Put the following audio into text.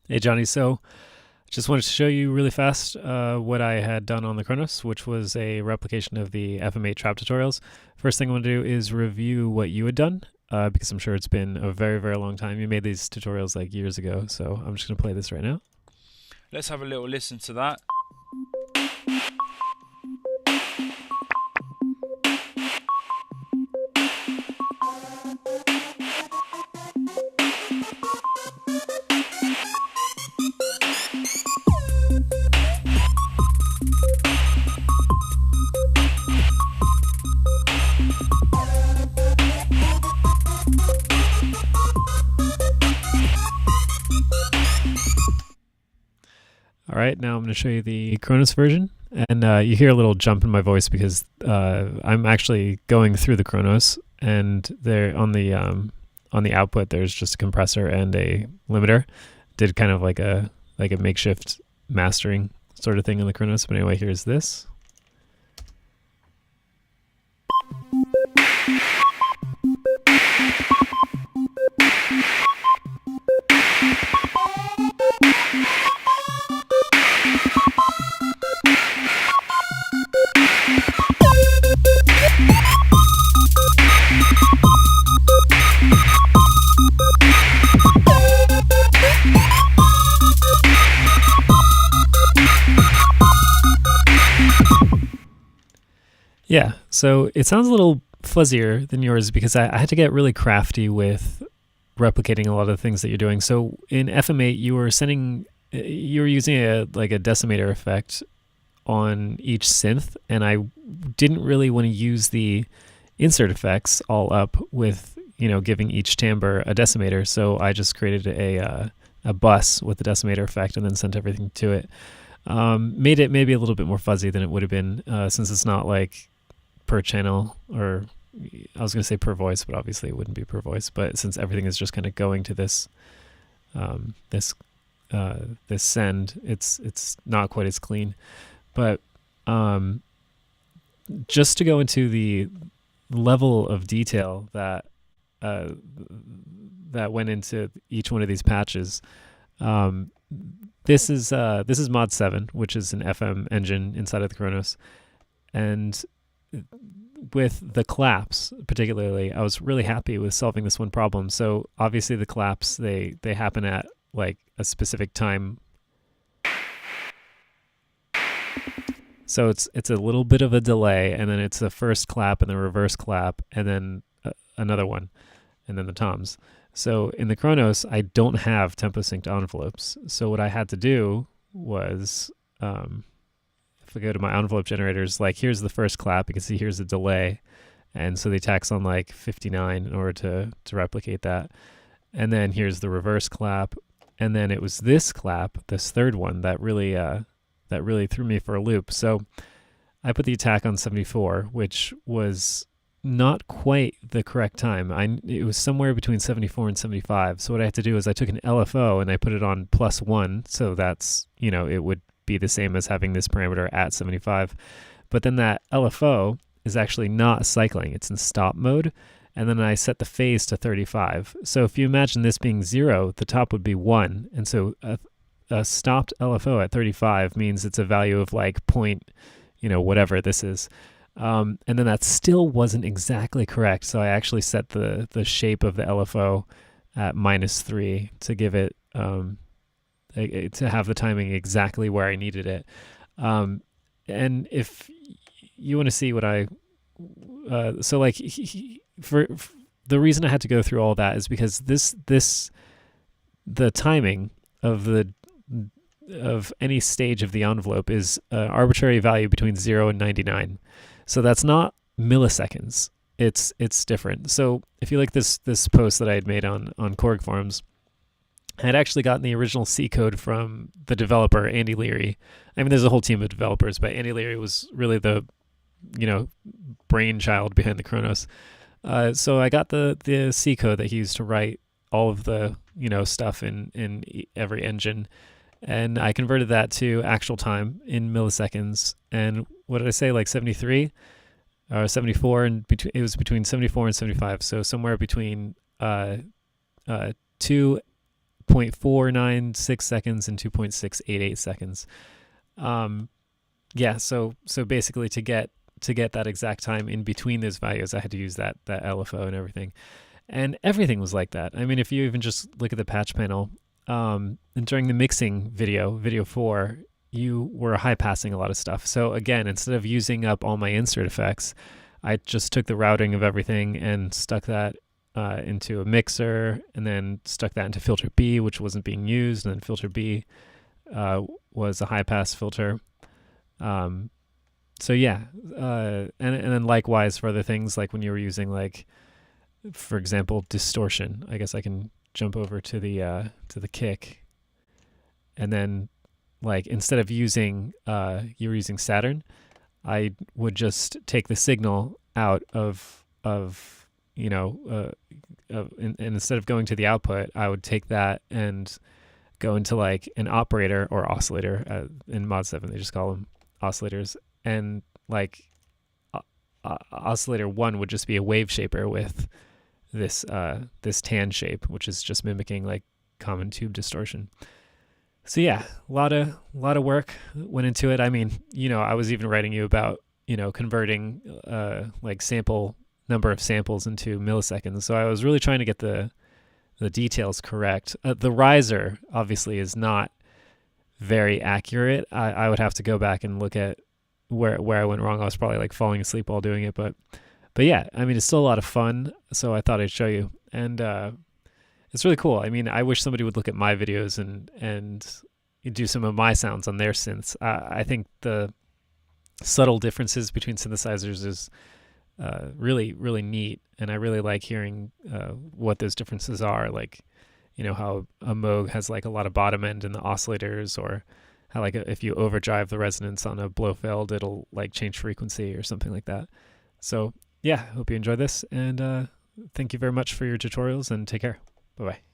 Hey, Johnny. So, just wanted to show you really fast what I had done on the Kronos, which was a replication of the FM8 trap tutorials. First thing I want to do is review what you had done, because I'm sure it's been a very, very long time. You made these tutorials like years ago, so I'm just going to play this right now. Let's have a little listen to that. All right, now I'm going to show you the Kronos version. And you hear a little jump in my voice because I'm actually going through the Kronos, and there on the output there's just a compressor and a limiter. Did kind of like a makeshift mastering sort of thing on the Kronos. But anyway, here's this. Yeah, so it sounds a little fuzzier than yours because I had to get really crafty with replicating a lot of the things that you're doing. So in FM8, you were using a decimator effect on each synth, and I didn't really want to use the insert effects all up with giving each timbre a decimator. So I just created a bus with the decimator effect and then sent everything to it. Made it maybe a little bit more fuzzy than it would have been, since it's not like per channel, or I was going to say per voice, but obviously it wouldn't be per voice. But since everything is just kind of going to this send, it's not quite as clean. But just to go into the level of detail that went into each one of these patches. This is mod 7, which is an FM engine inside of the Kronos, and with the claps particularly, I was really happy with solving this one problem. So obviously the claps they happen at like a specific time, so it's a little bit of a delay, and then it's the first clap and the reverse clap, and then another one, and then the toms. So in the Kronos, I don't have tempo synced envelopes. So what I had to do was, if I go to my envelope generators, like here's the first clap, you can see here's the delay. And so they tax on like 59 in order to replicate that. And then here's the reverse clap. And then it was this clap, this third one, that really threw me for a loop. So I put the attack on 74, which was not quite the correct time. It was somewhere between 74 and 75. So what I had to do is I took an LFO and I put it on +1. So that's, it would be the same as having this parameter at 75. But then that LFO is actually not cycling. It's in stop mode. And then I set the phase to 35. So if you imagine this being 0, the top would be 1. And so a stopped LFO at 35 means it's a value of like point, whatever this is. And then that still wasn't exactly correct. So I actually set the shape of the LFO at -3 to give it, to have the timing exactly where I needed it. And if you want to see what for the reason I had to go through all that is because the timing of any stage of the envelope is an arbitrary value between 0 and 99. So that's not milliseconds. It's different. So if you like this post that I had made on Korg forums, I had actually gotten the original C code from the developer, Andy Leary. I mean, there's a whole team of developers, but Andy Leary was really the brainchild behind the Kronos. So I got the C code that he used to write all of the stuff in every engine, and I converted that to actual time in milliseconds. And what did I say, like 73 or 74? And it was between 74 and 75. So somewhere between 2 2.496 seconds and 2.688 seconds. Yeah, so basically to get that exact time in between those values, I had to use that LFO and everything. And everything was like that. I mean, if you even just look at the patch panel, and during the mixing video 4, you were high passing a lot of stuff. So again, instead of using up all my insert effects, I just took the routing of everything and stuck that into a mixer, and then stuck that into filter B, which wasn't being used, and then filter B was a high pass filter. So yeah, and then likewise for other things, like when you were using, like, for example, distortion. I guess I can jump over to the kick, and then, like, instead of using you were using Saturn, I would just take the signal out of and instead of going to the output, I would take that and go into like an operator or oscillator. In Mod 7, they just call them oscillators, and like oscillator 1 would just be a wave shaper with this tan shape, which is just mimicking like common tube distortion. So yeah, a lot of work went into it. I mean, I was even writing you about converting like number of samples into milliseconds. So I was really trying to get the details correct. The riser obviously is not very accurate. I would have to go back and look at where I went wrong. I was probably like falling asleep while doing it, but yeah, I mean, it's still a lot of fun. So I thought I'd show you, and it's really cool. I mean, I wish somebody would look at my videos and do some of my sounds on their synths. I think the subtle differences between synthesizers is really, really neat, and I really like hearing what those differences are. Like, how a Moog has like a lot of bottom end in the oscillators, or how like if you overdrive the resonance on a Blofeld, it'll like change frequency or something like that. So yeah, hope you enjoy this, and thank you very much for your tutorials, and take care. Bye-bye.